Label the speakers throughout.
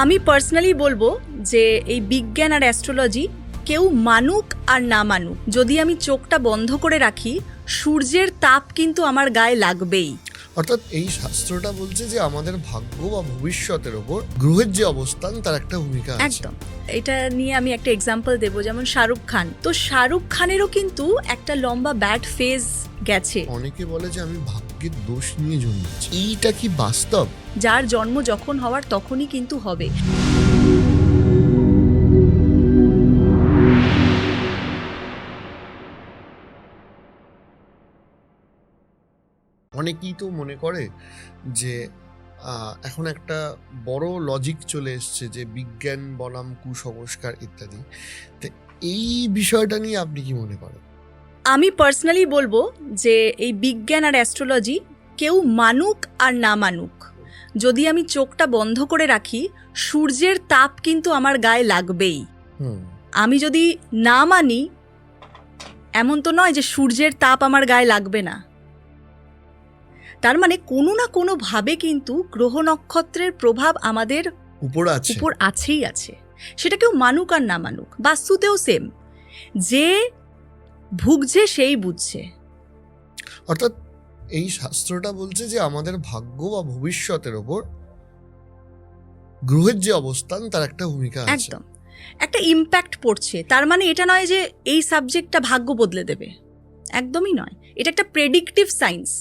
Speaker 1: আমি পার্সোনালি বলবো যে এই বিজ্ঞান আর অ্যাস্ট্রোলজি কেউ মানুক আর না মানুক, যদি আমি চোখটা বন্ধ করে রাখি সূর্যের তাপ কিন্তু আমার গায়ে লাগবেই।
Speaker 2: অর্থাৎ এই শাস্ত্রটা বলছে যে আমাদের ভাগ্য বা ভবিষ্যতের ওপর গ্রহের যে অবস্থান তার একটা ভূমিকা আছে।
Speaker 1: একদম। এটা নিয়ে আমি একটা এক্সাম্পল দেবো, যেমন শাহরুখ খান। তো শাহরুখ খানেরও কিন্তু একটা লম্বা ব্যাড ফেজ গেছে।
Speaker 2: অনেকে বলে যে আমি ভাগ্যের দোষ নিয়ে জন্মেছি, এইটা কি বাস্তব?
Speaker 1: যার জন্ম যখন হওয়ার তখনই কিন্তু হবে।
Speaker 2: অনেকেই তো মনে করে যে এখন একটা বড় লজিক চলে এসছে যে বিজ্ঞান বনাম কুসংস্কার ইত্যাদি। তো এই বিষয়টা নিয়ে আপনি কি মনে করেন?
Speaker 1: আমি পার্সোনালি বলবো যে এই বিজ্ঞান আর অ্যাস্ট্রোলজি কেউ মানুক আর না মানুক, যদি আমি চোখটা বন্ধ করে রাখি সূর্যের তাপ কিন্তু আমার গায়ে লাগবেই। আমি যদি না মানি, এমন তো নয় যে সূর্যের তাপ আমার গায়ে লাগবে না। তার মানে কোনো না কোনো ভাবে কিন্তু গ্রহ নক্ষত্রের প্রভাব আমাদের উপর আছেই আছে। সেটা কেউ মানুক আর না মানুক, বাস্তুতেও সেম, যে ভুগছে সেই বুঝছে।
Speaker 2: অর্থাৎ এই শাস্ত্রটা বলছে যে আমাদের ভাগ্য বা ভবিষ্যতের ওপর গ্রহের যে অবস্থান তার একটা ভূমিকা আছে।
Speaker 1: একদম, একটা ইম্প্যাক্ট পড়ছে। তার মানে এটা নয় যে এই সাবজেক্টটা ভাগ্য বদলে দেবে, একদমই নয়। এটা একটা প্রেডিক্টিভ সায়েন্স।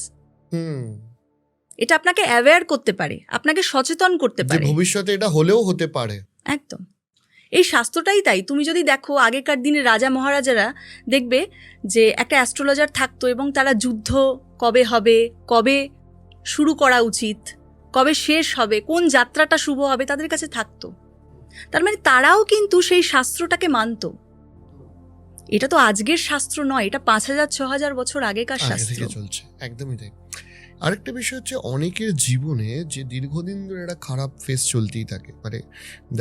Speaker 1: এটা আপনাকে অ্যাওয়্যার করতে পারে, আপনাকে সচেতন করতে পারে,
Speaker 2: ভবিষ্যতে এটা হলেও হতে পারে।
Speaker 1: একদম। এই শাস্ত্রটাই তাই। তুমি যদি দেখো আগেকার দিনে রাজা মহারাজারা, দেখবে যে একটা অ্যাস্ট্রোলজার থাকতো এবং তারা যুদ্ধ কবে হবে, কবে শুরু করা উচিত, কবে শেষ হবে, কোন যাত্রাটা শুভ হবে, তাদের কাছে থাকতো। তার মানে তারাও কিন্তু সেই শাস্ত্রটাকে মানত। এটা তো আজকের শাস্ত্র নয়, এটা 5000-6000 বছর আগেকার শাস্ত্র
Speaker 2: চলছে। একদমই তাই। আরেকটা বিষয় হচ্ছে অনেকের জীবনে যে দীর্ঘদিন ধরে একটা খারাপ ফেজ চলতেই থাকে। মানে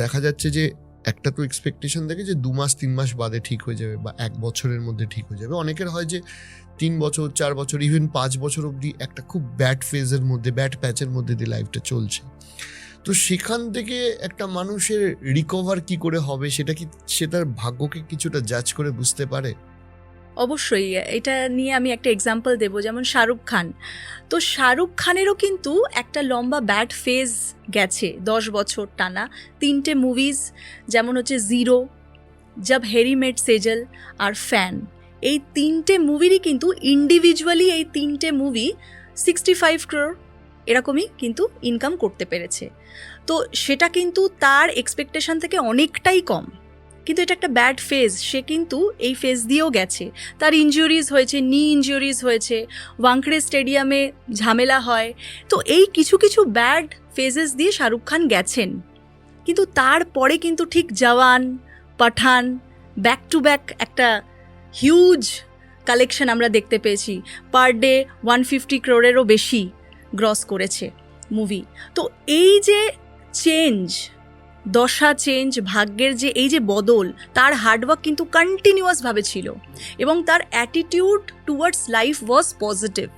Speaker 2: দেখা যাচ্ছে যে একটা তো এক্সপেকটেশন থাকে যে 2 মাস 3 মাস বাদে ঠিক হয়ে যাবে বা 1 বছরের মধ্যে ঠিক হয়ে যাবে। অনেকের হয় যে 3 বছর 4 বছর ইভেন 5 বছর অবধি একটা খুব ব্যাড ফেজের মধ্যে, ব্যাড প্যাচের মধ্যে দিয়ে লাইফটা চলছে। তো সেখান থেকে একটা মানুষের রিকভার কি করে হবে, সেটা কি সে তার ভাগ্যকে কিছুটা জাজ করে বুঝতে পারে?
Speaker 1: অবশ্যই। এটা নিয়ে আমি একটা এক্সাম্পল দেবো, যেমন শাহরুখ খান। তো শাহরুখ খানেরও কিন্তু একটা লম্বা ব্যাড ফেজ গেছে, 10 বছর টানা 3টে মুভিজ, যেমন হচ্ছে জিরো, জব হ্যারি মেট সেজল আর ফ্যান। এই 3টে মুভিরই কিন্তু ইন্ডিভিজুয়ালি এই 3টে মুভি 65 crore এরকমই কিন্তু ইনকাম করতে পেরেছে। তো সেটা কিন্তু তার এক্সপেকটেশন থেকে অনেকটাই কম। কিন্তু এটা একটা ব্যাড ফেজ, সে কিন্তু এই ফেজ দিয়েও গেছে। তার ইনজুরিজ হয়েছে, নি ইনজুরিজ হয়েছে, ওয়াংখেড়ে স্টেডিয়ামে ঝামেলা হয়। তো এই কিছু কিছু ব্যাড ফেজেস দিয়ে শাহরুখ খান গেছেন। কিন্তু তারপরে কিন্তু ঠিক জওয়ান, পাঠান, ব্যাক টু ব্যাক একটা হিউজ কালেকশন আমরা দেখতে পেয়েছি। পার ডে 150 crore-এরও বেশি গ্রস করেছে মুভি। তো এই যে চেঞ্জ, দশা চেঞ্জ, ভাগ্যের যে এই যে বদল, তার হার্ডওয়ার্ক কিন্তু কন্টিনিউয়াসভাবে ছিল এবং তার attitude towards life was positive.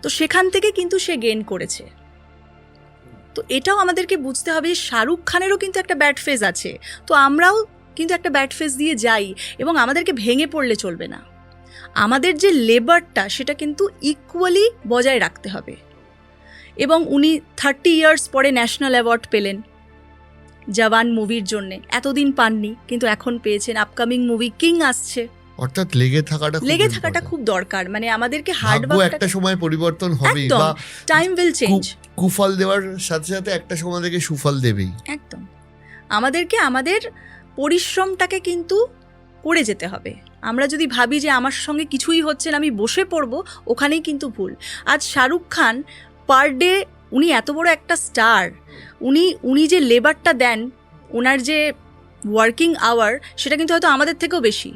Speaker 1: তো সেখান থেকে কিন্তু সে গেইন করেছে। তো এটাও আমাদেরকে বুঝতে হবে যে শাহরুখ খানেরও কিন্তু একটা ব্যাড ফেজ আছে। তো আমরাও কিন্তু একটা ব্যাড ফেজ দিয়ে যাই এবং আমাদেরকে ভেঙে পড়লে চলবে না। আমাদের যে লেবারটা সেটা কিন্তু ইকুয়ালি বজায় রাখতে হবে। এবং উনি 30 ইয়ার্স পরে ন্যাশনাল অ্যাওয়ার্ড পেলেন জওয়ান মুভির জন্য। এতদিন পাননি, কিন্তু এখন পেয়েছেন। আপকামিং মুভি কিং আসছে।
Speaker 2: অর্থাৎ লেগে থাকাটা
Speaker 1: খুব দরকার। মানে আমাদেরকে হার্ডওয়ার্ক,
Speaker 2: একটা সময় পরিবর্তন হবে বা
Speaker 1: টাইম উইল চেঞ্জ।
Speaker 2: কুফল দেওয়ার সাথে সাথে একটা সময় থেকে সুফল দেবেই।
Speaker 1: একদম। আমাদেরকে আমাদের পরিশ্রমটাকে কিন্তু করে যেতে হবে। আমরা যদি ভাবি যে আমার সঙ্গে কিছুই হচ্ছে না, আমি বসে পড়বো, ওখানেই কিন্তু ভুল। আজ শাহরুখ খান পার ডে, উনি এত বড় একটা স্টার, উনি যে লেবারটা দেন, ওনার যে ওয়ার্কিং আওয়ার, সেটা কিন্তু হয়তো আমাদের থেকেও বেশি।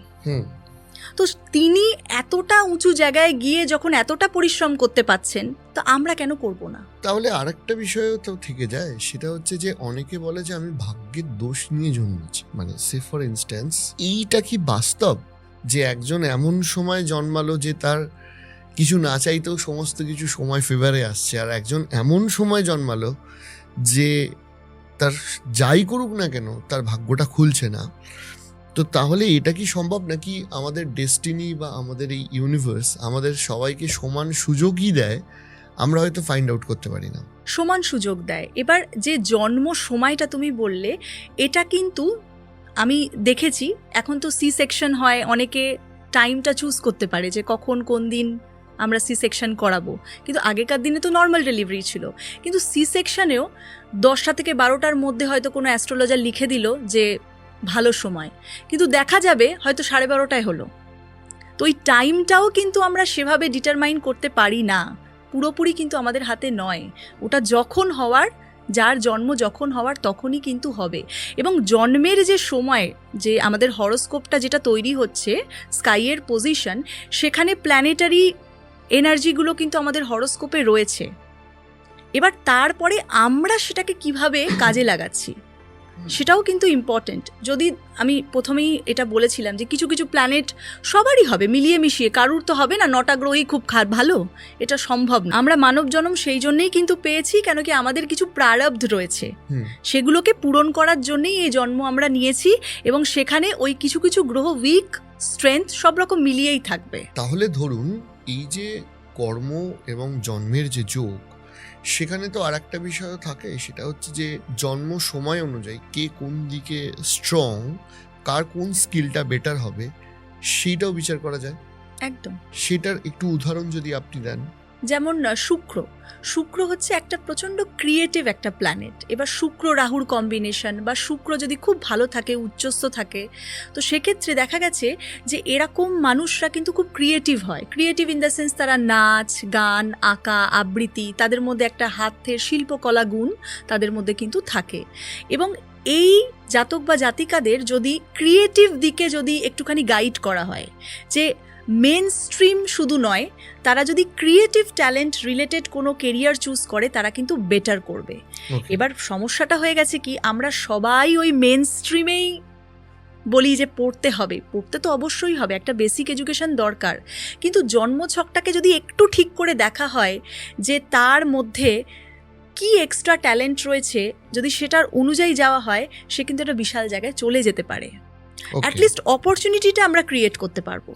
Speaker 1: তো তিনি এতটা উঁচু জায়গায় গিয়ে যখন এতটা পরিশ্রম করতে পাচ্ছেন, তো আমরা কেন করব না?
Speaker 2: তাহলে আরেকটা বিষয়ও তো থেকে যায়, সেটা হচ্ছে যে অনেকে বলে যে আমি ভাগ্যের দোষ নিয়ে জন্মেছি। মানে সে ফর ইনস্ট্যান্স, এইটা কি বাস্তব যে একজন এমন সময় জন্মালো যে তার কিছু না চাইতেও সমস্ত কিছু সময় ফেভারে আসছে, আর একজন এমন সময় জন্মালো যে তার যাই করুক না কেন তার ভাগ্যটা খুলছে না, তো তাহলে এটা কি সম্ভব নাকি আমাদের ডেস্টিনি বা আমাদের এই ইউনিভার্স আমাদের সবাইকে সমান সুযোগই দেয়, আমরা হয়তো ফাইন্ড আউট করতে পারি না?
Speaker 1: সমান সুযোগ দেয়। এবার যে জন্ম সময়টা তুমি বললে, এটা কিন্তু আমি দেখেছি এখন তো সি সেকশন হয়, অনেকে টাইমটা চুজ করতে পারে যে কখন কোন দিন আমরা সি সেকশন করাবো, কিন্তু আগেকার দিনে তো নর্মাল ডেলিভারি ছিল। কিন্তু সি সেকশনেও 10টা থেকে 12টার মধ্যে হয়তো কোনো অ্যাস্ট্রোলজার লিখে দিল যে ভালো সময়, কিন্তু দেখা যাবে হয়তো 12:30টায় হলো। তো ওই টাইমটাও কিন্তু আমরা সেভাবে ডিটারমাইন করতে পারি না, পুরোপুরি কিন্তু আমাদের হাতে নয়। ওটা যখন হওয়ার, যার জন্ম যখন হওয়ার তখনই কিন্তু হবে। এবং জন্মের যে সময়, যে আমাদের হরোস্কোপটা যেটা তৈরি হচ্ছে, স্কাইয়ের পজিশন, সেখানে প্ল্যানেটারি এনার্জিগুলো কিন্তু আমাদের হরোস্কোপে রয়েছে। এবার তারপরে আমরা সেটাকে কিভাবে কাজে লাগাচ্ছি সেটাও কিন্তু ইম্পর্টেন্ট। যদি আমি প্রথমেই এটা বলেছিলাম যে কিছু কিছু প্ল্যানেট সবারই হবে মিলিয়ে মিশিয়ে, কারুর তো হবে না 9টা গ্রহই খুব ভালো, এটা সম্ভব না। আমরা মানব জন্ম সেই জন্যই কিন্তু পেয়েছি, কেন কি আমাদের কিছু প্রারব্ধ রয়েছে, সেগুলোকে পূরণ করার জন্যই এই জন্ম আমরা নিয়েছি। এবং সেখানে ওই কিছু কিছু গ্রহ উইক, স্ট্রেংথ সব রকম মিলিয়েই থাকবে।
Speaker 2: তাহলে ধরুন এই যে কর্ম এবং জন্মের যে যোগ, সেখানে তো আর একটা বিষয় থাকে, সেটা হচ্ছে যে জন্ম সময় অনুযায়ী কে কোন দিকে স্ট্রং, কার কোন স্কিলটা বেটার হবে সেইটাও বিচার করা যায়।
Speaker 1: একদম।
Speaker 2: সেটার একটু উদাহরণ যদি আপনি দেন।
Speaker 1: যেমন শুক্র হচ্ছে একটা প্রচণ্ড ক্রিয়েটিভ একটা প্ল্যানেট। এবার শুক্র রাহুর কম্বিনেশন, বা শুক্র যদি খুব ভালো থাকে, উচ্চস্থ থাকে, তো সেক্ষেত্রে দেখা গেছে যে এরকম মানুষরা কিন্তু খুব ক্রিয়েটিভ হয়। ক্রিয়েটিভ ইন দ্য সেন্স তারা নাচ, গান, আঁকা, আবৃত্তি, তাদের মধ্যে একটা হাতের শিল্পকলা গুণ তাদের মধ্যে কিন্তু থাকে। এবং এই জাতক বা জাতিকাদের যদি ক্রিয়েটিভ দিকে যদি একটুখানি গাইড করা হয়, যে মেন স্ট্রিম শুধু নয়, তারা যদি ক্রিয়েটিভ ট্যালেন্ট রিলেটেড কোনো কেরিয়ার চুজ করে তারা কিন্তু বেটার করবে। এবার সমস্যাটা হয়ে গেছে কি, আমরা সবাই ওই মেন স্ট্রিমেই বলি যে পড়তে হবে, পড়তে তো অবশ্যই হবে, একটা বেসিক এডুকেশন দরকার, কিন্তু জন্মছকটাকে যদি একটু ঠিক করে দেখা হয় যে তার মধ্যে কি এক্সট্রা ট্যালেন্ট রয়েছে, যদি সেটার অনুযায়ী যাওয়া হয়, সে কিন্তু একটা বিশাল জায়গায় চলে যেতে পারে। অ্যাটলিস্ট অপরচুনিটিটা আমরা ক্রিয়েট করতে পারবো।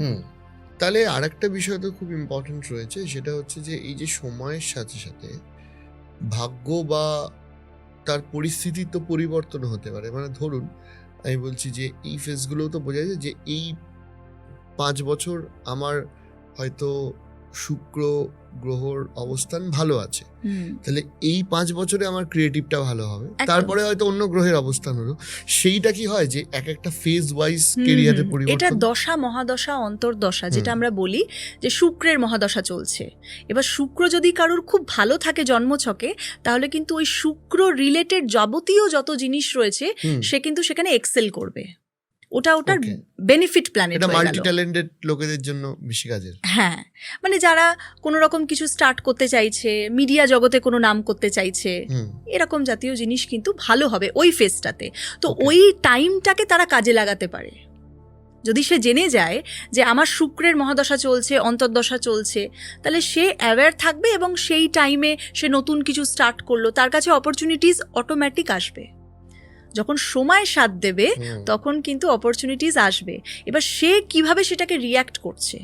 Speaker 2: তাহলে আরেকটা বিষয় তো খুব ইম্পর্টেন্ট রয়েছে, সেটা হচ্ছে যে এই যে সময়ের সাথে সাথে ভাগ্য বা তার পরিস্থিতি তো পরিবর্তন হতে পারে। মানে ধরুন আমি বলছি যে এই ফেজগুলোও তো বোঝা যায় যে এই 5 বছর আমার হয়তো শুক্র গ্রহর অবস্থান ভালো আছে, তাহলে এই 5 বছরে আমার ক্রিয়েটিভটা ভালো হবে। তারপরে হয়তো অন্য গ্রহের অবস্থান হলো, সেইটা কি হয় যে এক একটা ফেজ ওয়াইজ ক্যারিয়ারের পরিবর্তন।
Speaker 1: এটা দশা, মহাদশা, অন্তর্দশা যেটা আমরা বলি, যে শুক্রের মহাদশা চলছে। এবার শুক্র যদি কারোর খুব ভালো থাকে জন্মছকে, তাহলে কিন্তু ওই শুক্র রিলেটেড যাবতীয় যত জিনিস রয়েছে সে কিন্তু সেখানে এক্সেল করবে। ওটার বেনিফিট প্ল্যানেট হয়ে গেল।
Speaker 2: মাল্টি ট্যালেন্টেড লোকেদের জন্য বেশি কাজের।
Speaker 1: হ্যাঁ, মানে যারা কোনো রকম কিছু স্টার্ট করতে চাইছে, মিডিয়া জগতে কোনো নাম করতে চাইছে, এরকম জাতীয় জিনিস কিন্তু ভালো হবে ওই ফেজটাতে। তো ওই টাইমটাকে তারা কাজে লাগাতে পারে। যদি সে জেনে যায় যে আমার শুক্রের মহাদশা চলছে, অন্তর্দশা চলছে, তাহলে সে অ্যাওয়্যার থাকবে এবং সেই টাইমে সে নতুন কিছু স্টার্ট করলো, তার কাছে অপরচুনিটিস অটোমেটিক আসবে। যখন সময় সাথ দেবে তখন কিন্তু অপরচুনিটিস আসবে। এবার সে কিভাবে সেটাকে রিয়্যাক্ট করছে,